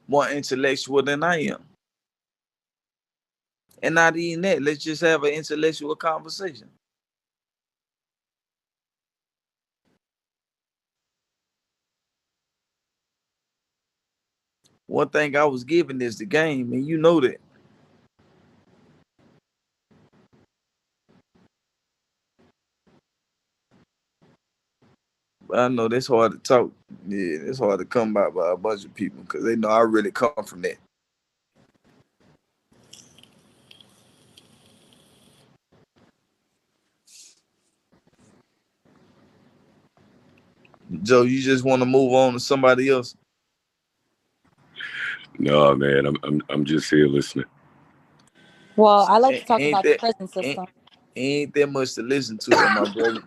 more intellectual than I am. And not even that, let's just have an intellectual conversation. One thing I was given is the game, and you know that. But I know that's hard to talk. Yeah, it's hard to come by a bunch of people because they know I really come from that. Joe, you just want to move on to somebody else? No, man, I'm just here listening. Well, I like to talk Ain't about the that prison system. ain't that much to listen to, though, my brother.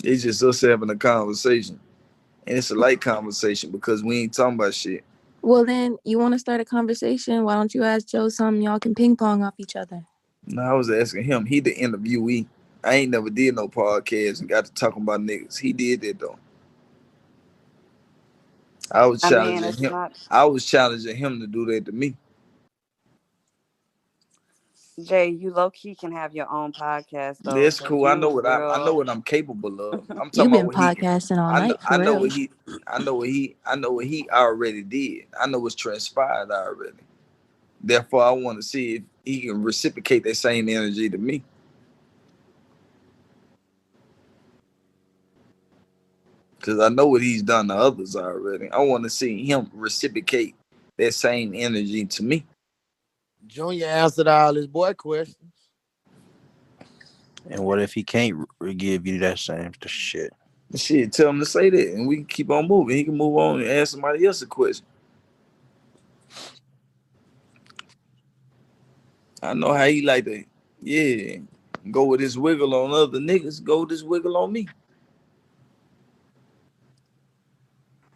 It's just us having a conversation, and it's a light conversation because we ain't talking about shit. Well, then, you want to start a conversation? Why don't you ask Joe something? Y'all can ping pong off each other. No, I was asking him. He the interviewee. I ain't never did no podcast and got to talking about niggas. He did that though. I was challenging him. I was challenging him to do that to me. Jay, you low key can have your own podcast though. That's cool. I know what I'm capable of. I'm talking You've been about what podcasting all night. I know what he already did. I know what's transpired already. Therefore, I want to see if he can reciprocate that same energy to me. Because I know what he's done to others already. I want to see him reciprocate that same energy to me. Junior answered all his boy questions. And what if he can't give you that same shit? Shit, tell him to say that, and we can keep on moving. He can move on and ask somebody else a question. I know how he like to, yeah, go with this wiggle on other niggas. Go with this wiggle on me.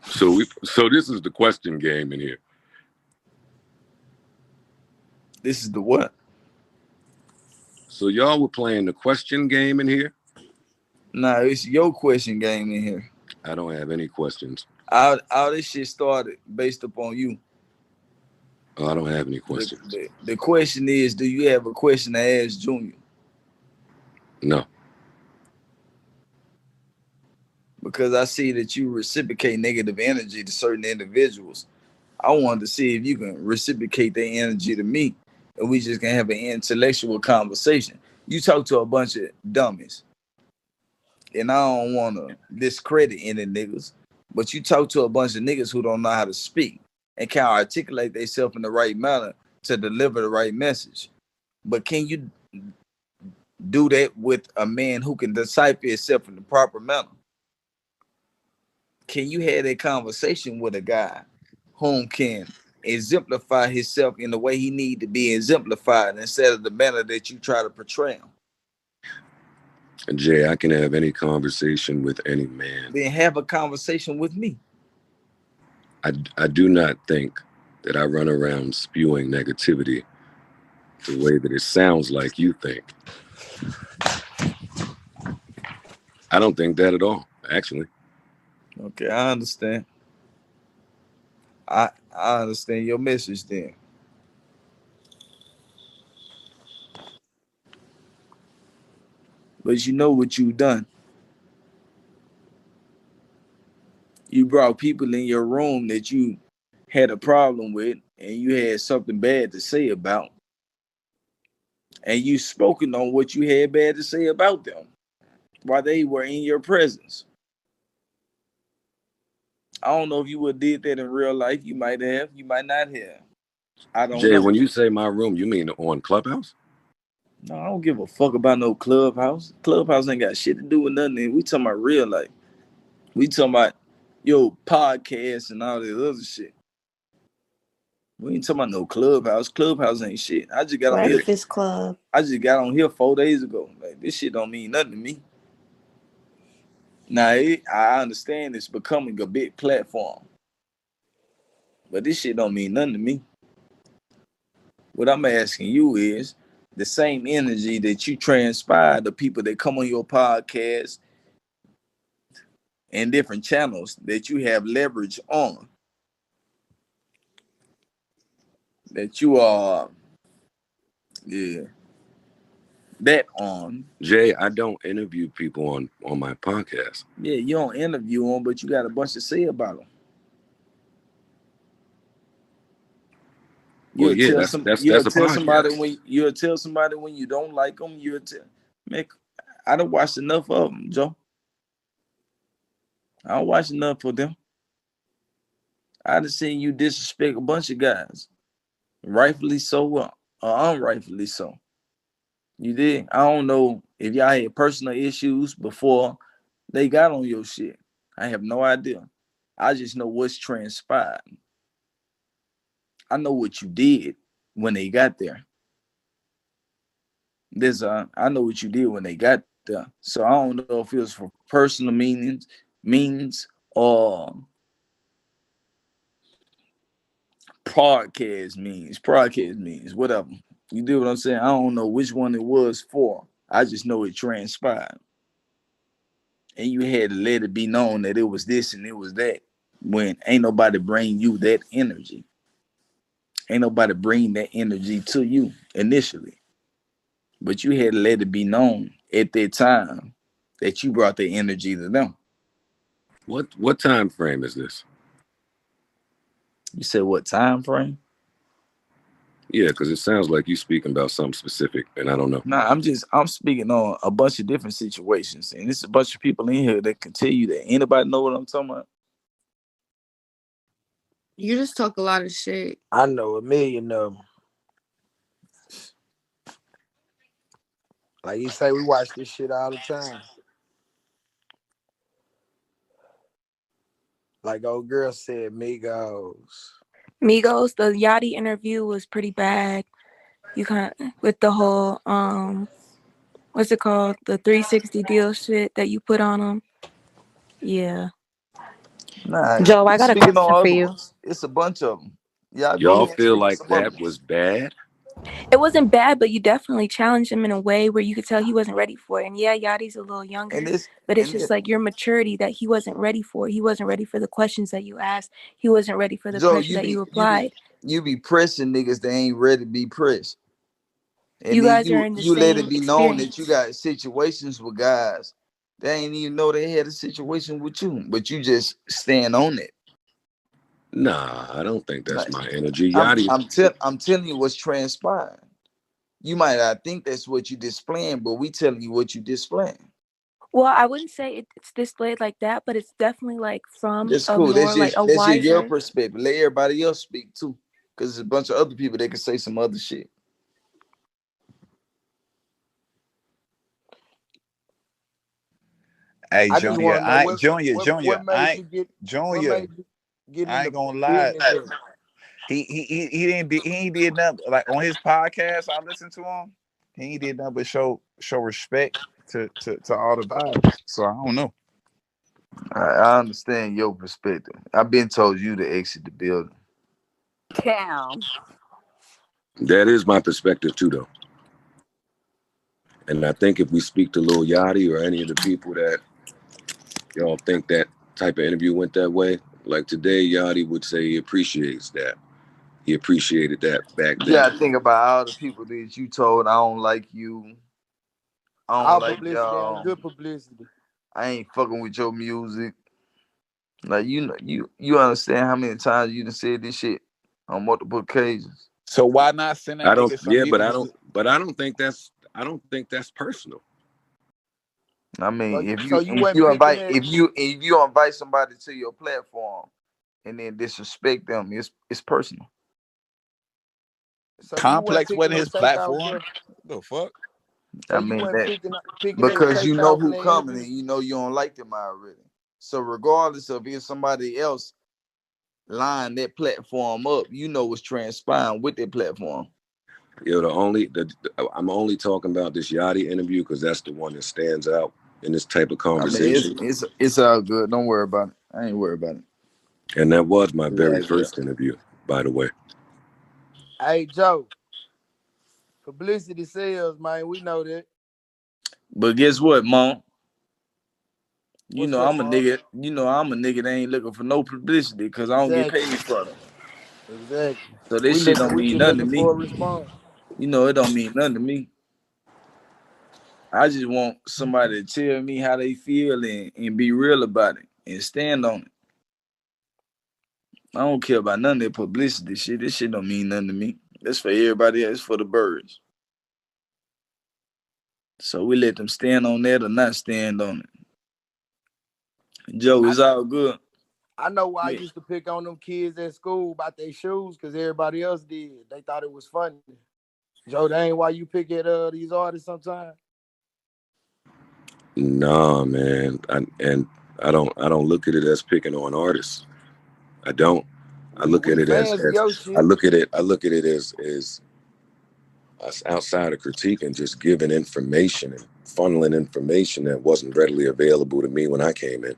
So this is the question game in here. This is the what? So y'all were playing the question game in here? Nah, it's your question game in here. I don't have any questions. All this shit started based upon you. Oh, I don't have any questions. The question is, do you have a question to ask Junior? No. Because I see that you reciprocate negative energy to certain individuals. I wanted to see if you can reciprocate that energy to me, and we just can have an intellectual conversation. You talk to a bunch of dummies, and I don't want to discredit any niggas, but you talk to a bunch of niggas who don't know how to speak and can't articulate themselves in the right manner to deliver the right message. But can you do that with a man who can decipher himself in the proper manner? Can you have that conversation with a guy whom can exemplify himself in the way he need to be exemplified instead of the manner that you try to portray him? Jay, I can have any conversation with any man. Then have a conversation with me. I do not think that I run around spewing negativity the way that it sounds like you think. I don't think that at all, actually. Okay, I understand. I understand your message then. But you know what you've done. You brought people in your room that you had a problem with and you had something bad to say about. And you spoken on what you had bad to say about them while they were in your presence. I don't know if you would have did that in real life. You might have. You might not have. I don't Jay, know. when you say my room, you mean on Clubhouse? No, I don't give a fuck about no Clubhouse. Clubhouse ain't got shit to do with nothing. We talking about real life. We talking about podcasts and all this other shit. We ain't talking about no Clubhouse. Clubhouse ain't shit. I just got Breakfast Club. I just got on here 4 days ago. Like, this shit don't mean nothing to me. Now, I understand it's becoming a big platform. But this shit don't mean nothing to me. What I'm asking you is the same energy that you transpire the people that come on your podcast and different channels that you have leverage on, that you are, yeah, that on. Jay, I don't interview people on my podcast. Yeah, you don't interview them, but you got a bunch to say about them. Well, yeah, that's a Somebody podcast. you'll tell somebody when you don't like them. You'll tell, man, I done watched enough of them, Joe. I don't watch enough of them. I done seen you disrespect a bunch of guys, rightfully so or unrightfully so. You did. I don't know if y'all had personal issues before they got on your shit. I have no idea. I just know what's transpired. I know what you did when they got there. I know what you did when they got there. So I don't know if it was for personal means or podcast means, whatever. You do what I'm saying? I don't know which one it was for. I just know it transpired. And you had to let it be known that it was this and it was that, when ain't nobody bring you that energy. Ain't nobody bring that energy to you initially. But you had to let it be known at that time that you brought the energy to them. What time frame is this? You said what time frame? Yeah, because it sounds like you speaking about something specific, and I don't know. Nah, I'm speaking on a bunch of different situations, and there's a bunch of people in here that can tell you that. Anybody know what I'm talking about? You just talk a lot of shit. I know a million of them. Like you say, we watch this shit all the time. Like old girl said, Migos. Migos, the Yachty interview was pretty bad. You kind of with the whole what's it called? The 360 deal shit that you put on them. Yeah. Nah, Joe, I got a speaking on question for other you. ones, it's a bunch of them. Y'all go Y'all ahead and feel speak on like some other that was ones. bad? It wasn't bad, but you definitely challenged him in a way where you could tell he wasn't ready for it. And yeah, Yachty's a little younger, but it's just like your maturity that he wasn't ready for. He wasn't ready for the questions that you asked. He wasn't ready for the Joe, pressure that you applied. You be pressing niggas that ain't ready to be pressed. And You then guys are in the you let it same be known that experience. you got situations with guys they ain't even know they had a situation with you, but you just stand on it. Nah, I don't think that's Like, my energy. Yachty, I'm telling you what's transpiring. You might not think that's what you displaying, but we telling you what you displaying. Well, I wouldn't say it's displayed like that, but it's definitely like from That's a cool. more like a That's just your wiser. perspective. Let everybody else speak too, because there's a bunch of other people that can say some other shit. Hey, I just Junior, want to know Junior, what made you get I ain't into gonna lie. business. He ain't did nothing like on his podcast. I listened to him. He ain't did nothing but show respect to all the vibes. So I don't know. I understand your perspective. I've been told you to exit the building. Damn. that is my perspective too, though. And I think if we speak to Lil Yachty or any of the people that y'all think that type of interview went that way, like today, Yachty would say he appreciates that. He appreciated that back You then. gotta think about all the people that you told I don't like you. I don't All like publicity y'all. ain't good publicity. I ain't fucking with your music. Like you know, you understand how many times you done said this shit on multiple occasions. So why not send that I don't. nigga some Yeah, but music? I don't think that's. I don't think that's personal. I mean, So you wasn't picking that. if you invite somebody to your platform and then disrespect them, it's personal. So you weren't Complex picking wasn't no his cake off platform. there. The fuck? So I you mean weren't that picking that because you cake know off in who the coming interview. and you know you don't like them already. So regardless of if somebody else line that platform up, you know what's transpiring with that platform. Yo, I'm only talking about this Yachty interview because that's the one that stands out in this type of I mean, conversation. it's all good. Don't worry about it. I ain't worried about it. And that was my very Yeah. first interview, by the way. Hey Joe, publicity sells, man. We know that. But guess what, Mom? You What's know up, I'm a Mark? nigga. You know I'm a nigga that ain't looking for no publicity because I don't get Exactly. paid for them. Exactly. So this shit don't We mean just nothing to looking me. for a response. You know it don't mean nothing to me. I just want somebody to tell me how they feel and be real about it and stand on it. I don't care about none of that publicity shit. This shit don't mean nothing to me. That's for everybody else, for the birds. So we let them stand on that or not stand on it. Joe, it's all good. I know why I Yeah. used to pick on them kids at school about their shoes because everybody else did. They thought it was funny. Joe, that ain't why you pick at these artists sometimes. Nah, man. I don't look at it as picking on artists. I don't. I look at We it as fans of your shit. I look at it as us outside of critiquing, just giving information and funneling information that wasn't readily available to me when I came in.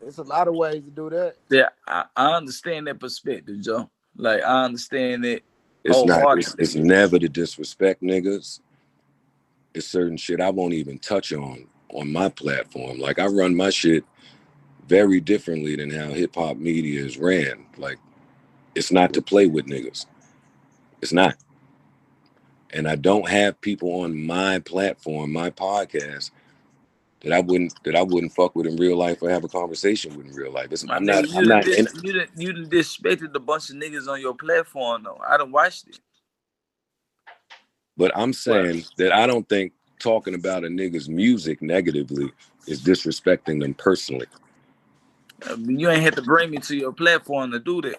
There's a lot of ways to do that. Yeah, I understand that perspective, Joe. Like I understand it It's not. wholeheartedly. It's never to disrespect niggas. It's certain shit I won't even touch on my platform. Like I run my shit very differently than how hip hop media is ran. Like it's not to play with niggas. It's not. And I don't have people on my platform, my podcast, that I wouldn't fuck with in real life or have a conversation with in real life. My I'm nigga, not you done disrespected a bunch of niggas on your platform though. I done watched it. But I'm saying that I don't think talking about a nigga's music negatively is disrespecting them personally. You ain't had to bring me to your platform to do that.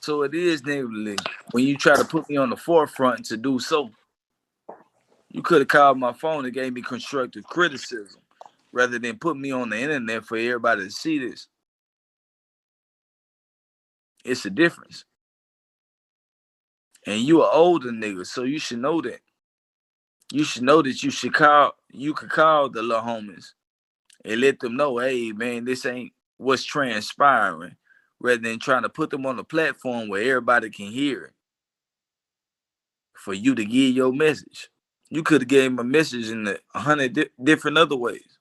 So it is negatively when you try to put me on the forefront to do so. You could have called my phone and gave me constructive criticism rather than put me on the internet for everybody to see this. It's a difference. And you an older nigga, so you should know that. You should know that you could call the little homies and let them know, hey man, this ain't what's transpiring, rather than trying to put them on a platform where everybody can hear it for you to give your message. You could have gave him a message in 100 different other ways.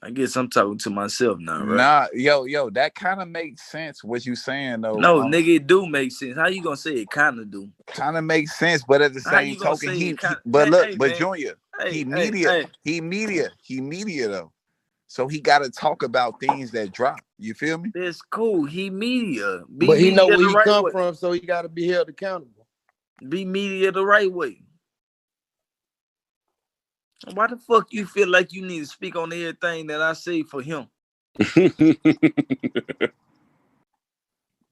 I guess I'm talking to myself now, right? Nah, yo, that kind of makes sense what you saying though. No, nigga, it do make sense. How you gonna say it kind of do? Kind of makes sense, but at the How same you gonna token, say it kind? but look, Hey, but man. Junior, Hey, he media though. So he got to talk about things that drop. You feel me? That's cool. He media. Be But he know media where the he right come way. from, so he got to be held accountable. Be media the right way. Why the fuck you feel like you need to speak on everything that I say for him?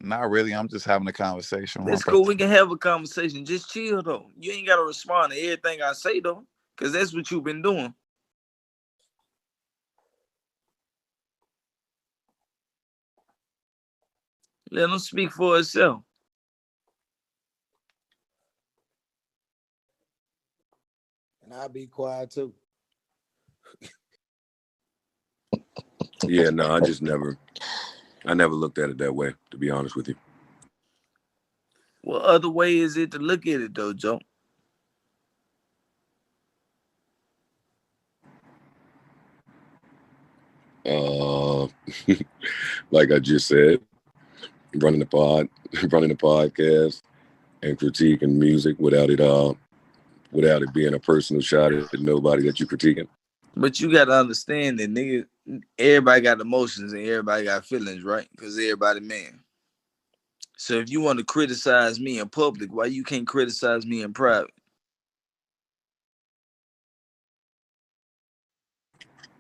Not really. I'm just having a conversation with That's my cool. brother. We can have a conversation. Just chill though. You ain't gotta respond to everything I say though, cause that's what you've been doing. Let him speak for himself. And I'll be quiet too. Yeah, no, I never looked at it that way, to be honest with you. What other way is it to look at it though, Joe? Like I just said, running the podcast and critiquing music without it being a personal shot at nobody that you're critiquing. But you gotta understand that nigga, everybody got emotions and everybody got feelings, right? Because everybody man. So if you want to criticize me in public, why you can't criticize me in private?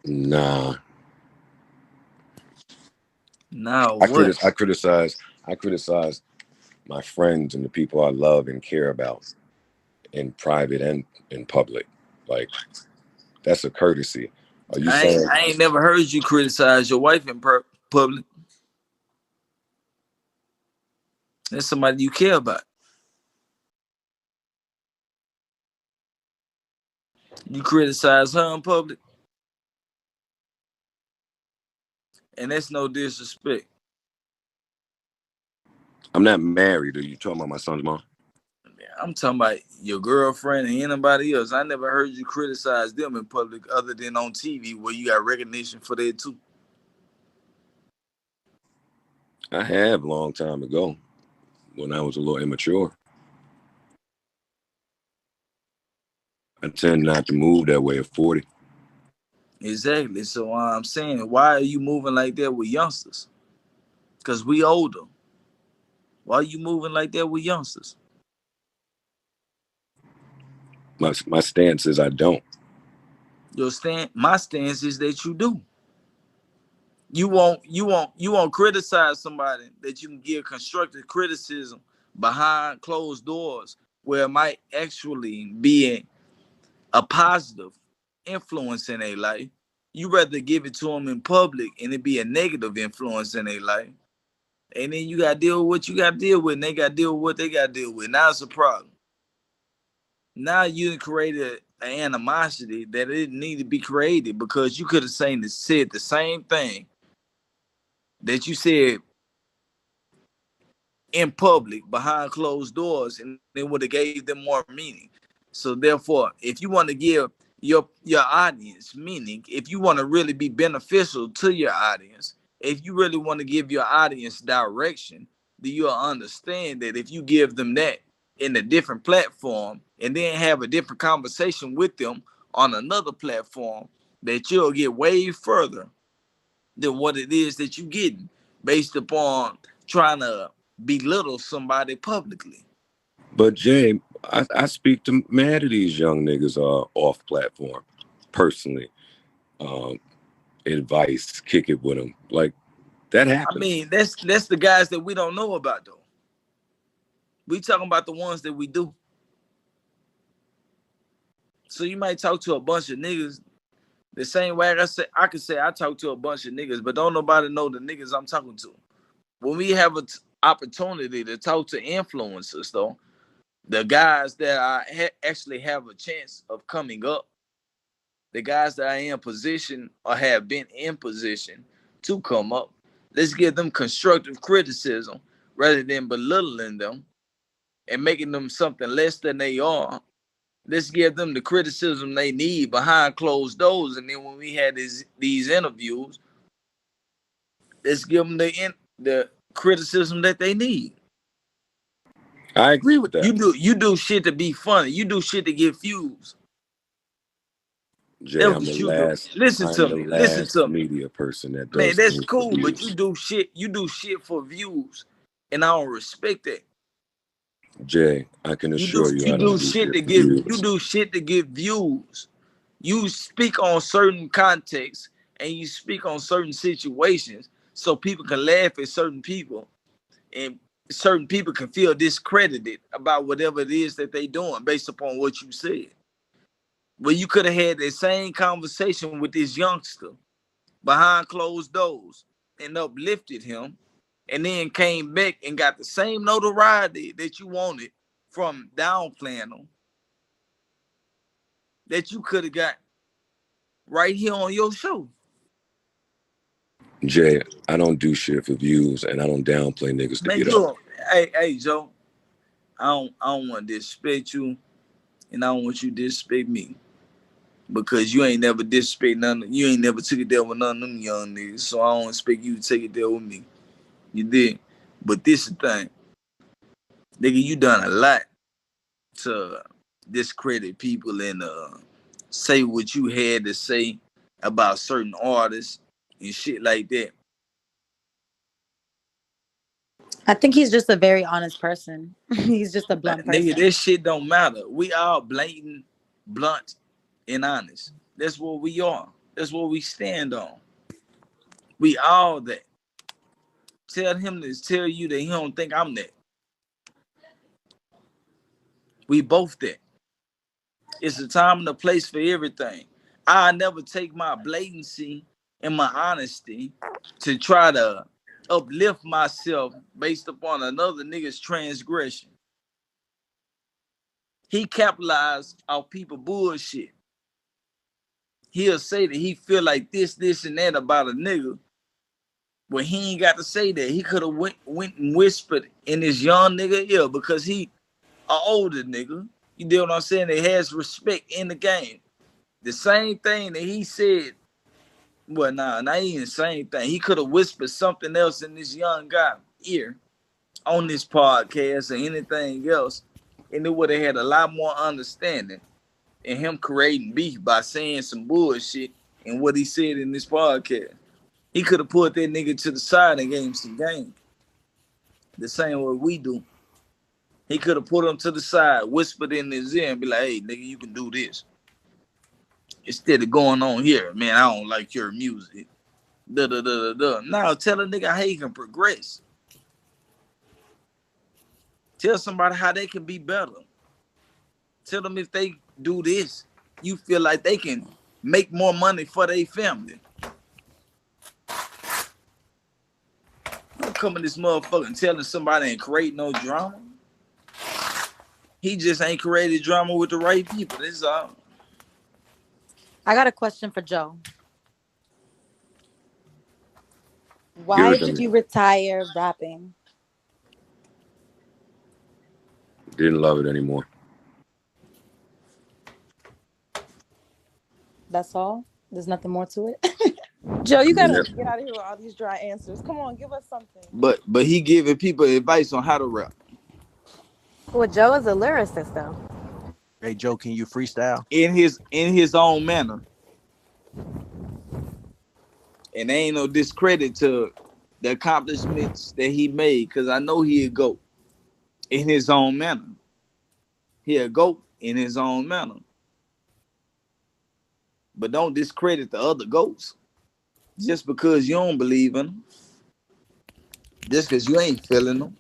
Nah. Now I what? criticize my friends and the people I love and care about in private and in public. Like that's a courtesy. Are you saying I ain't never heard you criticize your wife in public. That's somebody you care about. You criticize her in public, and that's no disrespect. I'm not married. Are you talking about my son's mom? I'm talking about your girlfriend and anybody else. I never heard you criticize them in public other than on TV where you got recognition for that too. I have a long time ago when I was a little immature. I tend not to move that way at 40. Exactly. So I'm saying, why are you moving like that with youngsters? Because we older. Why are you moving like that with youngsters? My stance is I don't. My stance is that you do. You won't criticize somebody that you can give constructive criticism behind closed doors where it might actually be a positive influence in their life. You rather give it to them in public and it be a negative influence in their life. And then you gotta deal with what you gotta deal with, and they gotta deal with what they gotta deal with. Now it's a problem. Now you created an animosity that it didn't need to be created because you could have said the same thing that you said in public behind closed doors, and it would have gave them more meaning. So therefore, if you want to give your audience meaning, if you want to really be beneficial to your audience, if you really want to give your audience direction, then you'll understand that if you give them that in a different platform and then have a different conversation with them on another platform, that you'll get way further than what it is that you're getting based upon trying to belittle somebody publicly. But Jay, I speak to mad of these young niggas off platform, personally. Advice, kick it with them. Like, that happens. I mean, that's the guys that we don't know about though. We talking about the ones that we do. So you might talk to a bunch of niggas the same way I could say I talk to a bunch of niggas, but don't nobody know the niggas I'm talking to. When we have an opportunity to talk to influencers though, the guys that I actually have a chance of coming up, the guys that are in position or have been in position to come up, let's give them constructive criticism rather than belittling them and making them something less than they are. Let's give them the criticism they need behind closed doors. And then when we had these interviews, let's give them the criticism that they need. I agree with that. You do shit to be funny. You do shit to get views. Jay, I'm the last. Listen to me. Listen to me. Media person that does. Man, that's cool, but you do shit for views, and I don't respect that. Jay, I can assure you, you do shit to get views. You speak on certain contexts and you speak on certain situations so people can laugh at certain people, and certain people can feel discredited about whatever it is that they doing based upon what you said. Well, you could have had that same conversation with this youngster behind closed doors and uplifted him, and then came back and got the same notoriety that you wanted from downplaying them that you could have got right here on your show. Jay, I don't do shit for views, and I don't downplay niggas to get up. Hey, Joe, I don't want to disrespect you, and I don't want you to disrespect me, because you ain't never disrespect none. You ain't never took it there with none of them young niggas, so I don't expect you to take it there with me. You did, but this is the thing, nigga. You done a lot to discredit people and say what you had to say about certain artists and shit like that. I think he's just a very honest person. He's just a blunt person. Nigga, this shit don't matter. We all blatant, blunt, and honest. That's what we are. That's what we stand on. We all that. Tell him to tell you that he don't think I'm that. We both that. It's a time and a place for everything. I never take my blatancy and my honesty to try to uplift myself based upon another nigga's transgression. He capitalized off people bullshit. He'll say that he feel like this, and that about a nigga. Well, he ain't got to say that. He could have went and whispered in this young nigga ear because he an older nigga. You know what I'm saying? That has respect in the game. The same thing that he said. Well, not even the same thing. He could have whispered something else in this young guy's ear on this podcast or anything else, and it would have had a lot more understanding and him creating beef by saying some bullshit and what he said in this podcast. He could have put that nigga to the side and gave him some game. The same way we do. He could have put him to the side, whispered in his ear and be like, hey, nigga, you can do this. Instead of going on here, man, I don't like your music. Now tell a nigga how he can progress. Tell somebody how they can be better. Tell them if they do this, you feel like they can make more money for their family. Don't come in this motherfucker and telling somebody and create no drama. He just ain't created drama with the right people. That's all. I got a question for Joe. Why did you retire rapping? Didn't love it anymore. That's all? There's nothing more to it? Joe, you gotta get out of here with all these dry answers. Come on, give us something. But he giving people advice on how to rap. Well, Joe is a lyricist, though. Hey, Joe, can you freestyle? In his own manner. And there ain't no discredit to the accomplishments that he made, because I know he a GOAT in his own manner. He a GOAT in his own manner. But don't discredit the other GOATs just because you don't believe in them. Just because you ain't feeling them.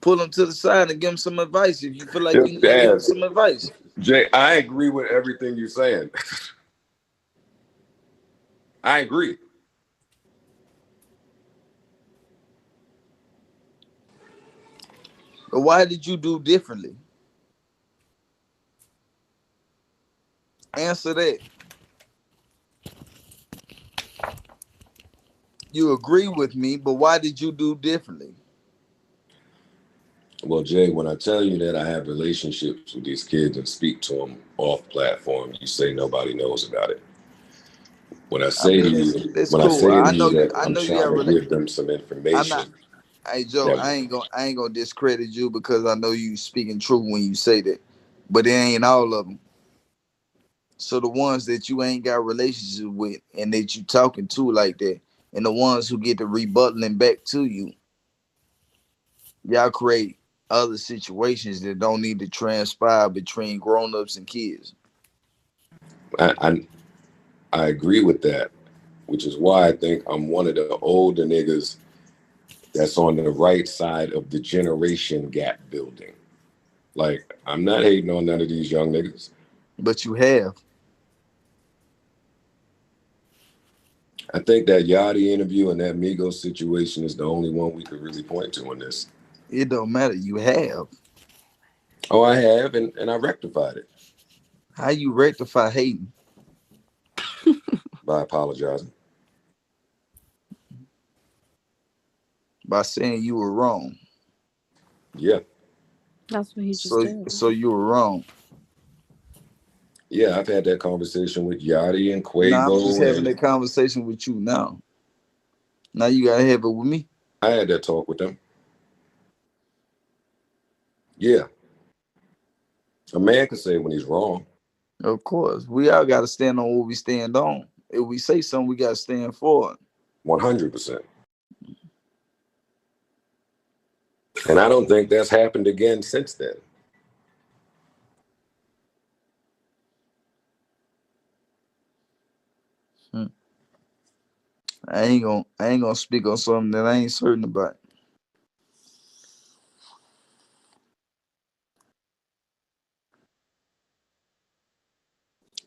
Pull them to the side and give them some advice if you feel like you need to give them some advice. Jay, I agree with everything you're saying. I agree. But why did you do differently? Answer that. You agree with me, but why did you do differently? Well, Jay, when I tell you that I have relationships with these kids and speak to them off platform, you say nobody knows about it. When I say to you, that I'm trying to give them some information. Hey Joe, I ain't gonna discredit you because I know you speaking true when you say that, but it ain't all of them. So the ones that you ain't got relationship with and that you talking to like that, and the ones who get the rebutting back to you, y'all create other situations that don't need to transpire between grown-ups and kids. I agree with that, which is why I think I'm one of the older niggas that's on the right side of the generation gap building. Like, I'm not hating on none of these young niggas. But you have. I think that Yachty interview and that Migos situation is the only one we could really point to in this. It don't matter. You have. Oh, I have, and I rectified it. How you rectify hating? By apologizing. By saying you were wrong. Yeah. That's what he just did. So you were wrong. Yeah, I've had that conversation with Yachty and Quavo. Nah, I'm just having that conversation with you now. Now you gotta have it with me. I had that talk with them. Yeah. A man can say when he's wrong. Of course. We all gotta stand on what we stand on. If we say something, we gotta stand for it. 100%. And I don't think that's happened again since then. I ain't gonna speak on something that I ain't certain about.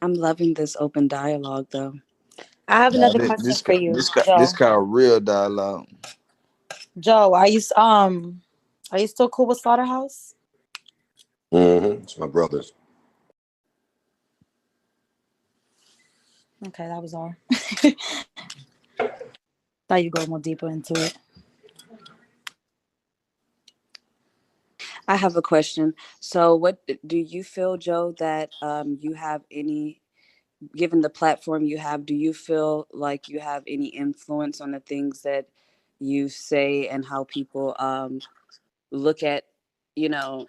I'm loving this open dialogue, though. I have another question for you, Joe. This called real dialogue. Joe, are you still cool with Slaughterhouse? Mm-hmm. It's my brothers. Okay, that was all. Thought you go more deeper into it. I have a question. So, what do you feel, Joe, that you have any, given the platform you have, do you feel like you have any influence on the things that you say and how people look at, you know,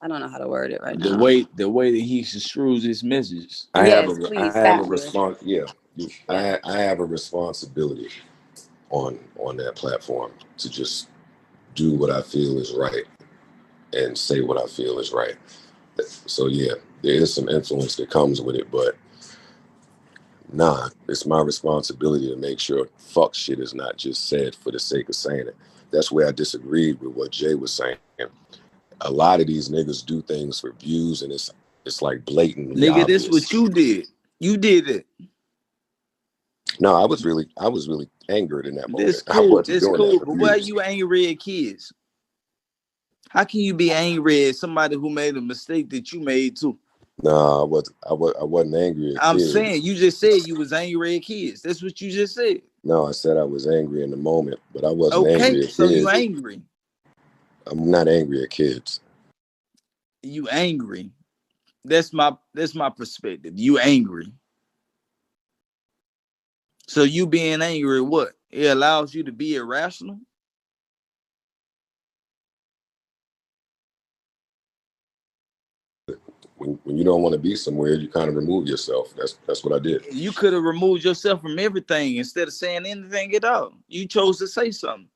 I don't know how to word it right The now. way that he construes his messages. I have Yes, a please, I have a thank you. response. Yeah, I have a responsibility on that platform to just do what I feel is right and say what I feel is right. So yeah, there is some influence that comes with it, but nah, it's my responsibility to make sure fuck shit is not just said for the sake of saying it. That's where I disagreed with what Jay was saying. A lot of these niggas do things for views, and it's like blatantly Nigga, this obvious. what you did. You did it. No, I was really angered in that That's moment. I cool. wasn't That's doing that cool. for But why are views. you angry at kids? How can you be angry at somebody who made a mistake that you made too? No, I wasn't angry at I'm kids. saying you just said you was angry at kids. That's what you just said. No, I said I was angry in the moment, but I wasn't Okay, angry at so you kids. angry. I'm not angry at kids. You angry. That's my perspective. You angry. So you being angry, what? It allows you to be irrational? When you don't want to be somewhere, you kind of remove yourself. That's what I did. You could have removed yourself from everything instead of saying anything at all. You chose to say something.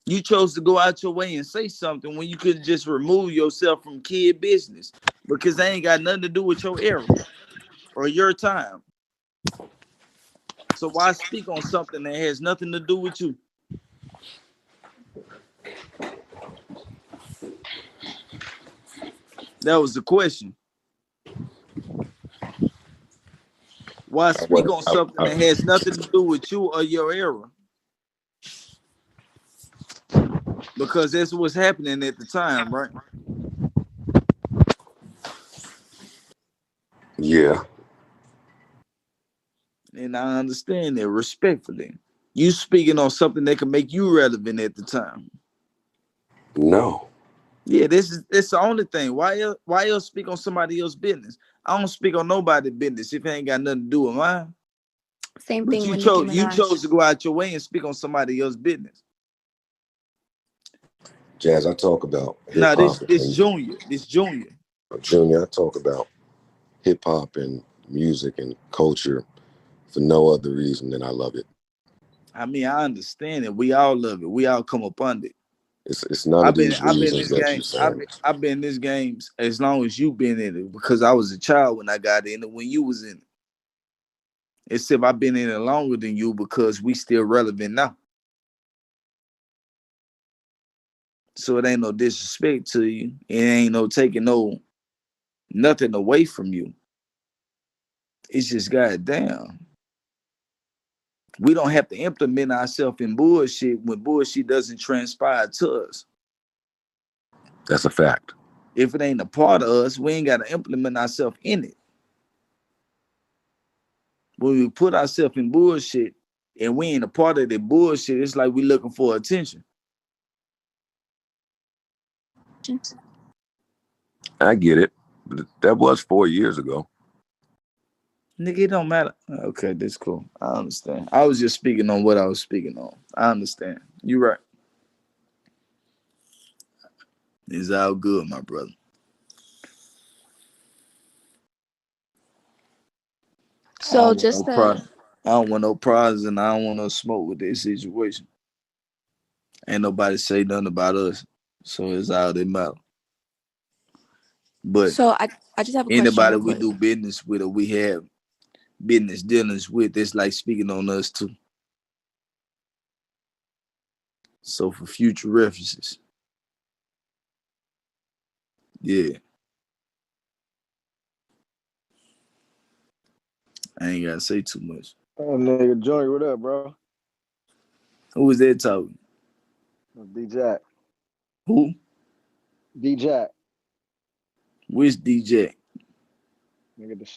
You chose to go out your way and say something when you could just remove yourself from kid business because they ain't got nothing to do with your era or your time. So why speak on something that has nothing to do with you? That was the question. Why speak on something that has nothing to do with you or your era? Because that's what's happening at the time, right? Yeah. And I understand that respectfully. You speaking on something that can make you relevant at the time. No. Yeah, that's the only thing. Why else speak on somebody else's business? I don't speak on nobody's business if it ain't got nothing to do with mine. Same But thing you with Nicki chose Minaj. to go out your way and speak on somebody else's business. Jazz, I talk about hip Nah, hop. this Junior. Junior, I talk about hip hop and music and culture for no other reason than I love it. I mean, I understand it. We all love it. We all come up under it. It's none of these reasons that you're saying. I've been in this game as long as you've been in it because I was a child when I got in it, when you was in it. Except I've been in it longer than you because we still relevant now. So it ain't no disrespect to you. It ain't no taking nothing away from you. It's just goddamn. We don't have to implement ourselves in bullshit when bullshit doesn't transpire to us. That's a fact. If it ain't a part of us, we ain't got to implement ourselves in it. When we put ourselves in bullshit and we ain't a part of the bullshit, it's like we looking for attention. I get it. But that was 4 years ago. Nigga, it don't matter. Okay, that's cool. I understand. I was just speaking on what I was speaking on. I understand. You're right. It's all good, my brother. So just to I don't want no problems and I don't want no smoke with this situation. Ain't nobody say nothing about us. So it's all that matter. But so I just have a question anybody real we quick. do business with or we have business dealings with, it's like speaking on us too. So for future references. Yeah. I ain't gotta say too much. Oh, nigga, Joey, what up, bro? Who was that talking? D-Jack. Who? D-Jack. Which DJ? Nigga, the